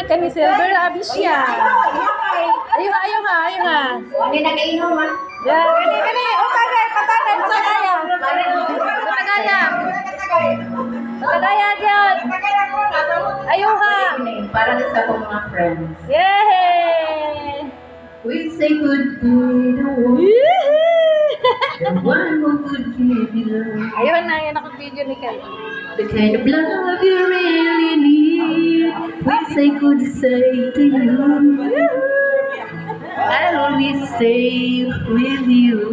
kani Silver Abisya. Ayo ha. Hindi nag-inom ha. Ya, kani. O tagay, patagay sa kaya. Patagaya dyan. Ayo ha. Para sa akong mga friends. Yay! We say goodbye to the one who could give you love. Ayun na, yan akong video ni Kel. The kind of love you really need. We say goodbye to you. I'll always stay with you.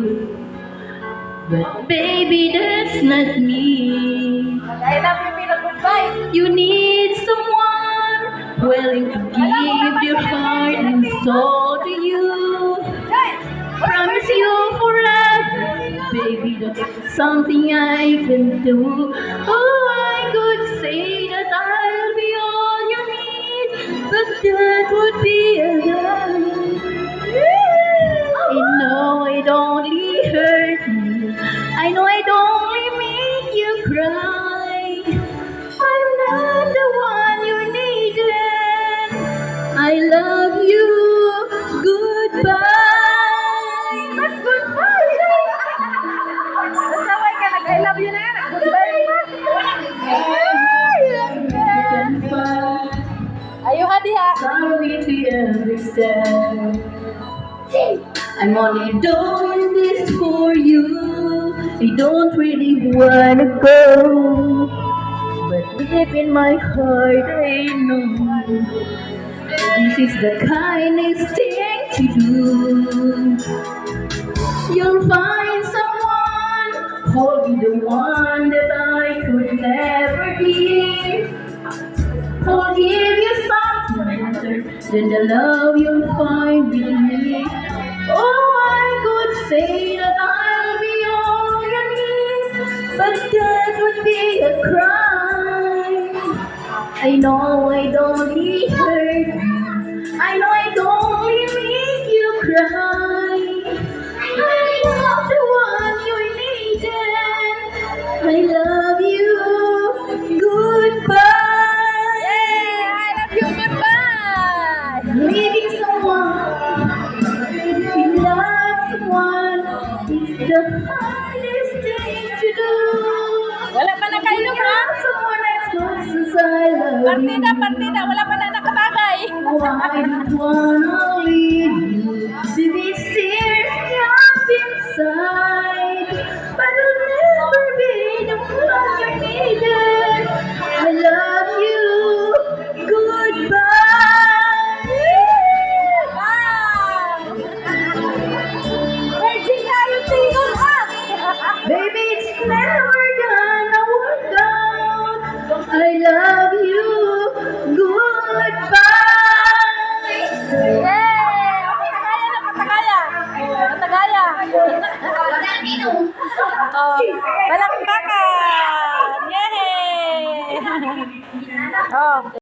But baby, that's not me. I love you, Pino. Goodbye. You need someone willing to give their heart and soul to you. Promise you forever, baby, that's something I can do. Oh, I could say that I'll be all you need, but that would be a lie. I know it only hurt you. I know it only make you cry. I'm not the one you needed. I love you. Goodbye. Goodbye. Nasaway ka, nag-I love you na yan. Goodbye naman. Ayo ha, diha. Sorry to understand. I'm only doing this for you. I don't really wanna go, but deep in my heart I know this is the kindest thing to do. You'll find someone, hold me the one that I could never be. I'll give you something better than the love you'll find with me. Oh, I could say that I'll be all you need, but that would be a crime. I know I'd only hurt you. I know I'd only make you cry. I'm not the one you needed. I love you. Goodbye. Needing someone, needing love someone is the hardest thing to do. Wala pa na kayo, ha? Someone as much as I love you. Partida. Wala pa na nakatagay. Oh, I don't wanna leave you to be seriously up inside, but I'll never be the one you needed. I love you. Goodbye. Baby, it's never gonna work out. I love you. Goodbye. Yay! Patagaya. Oh, palakpakan. Yay! Oh.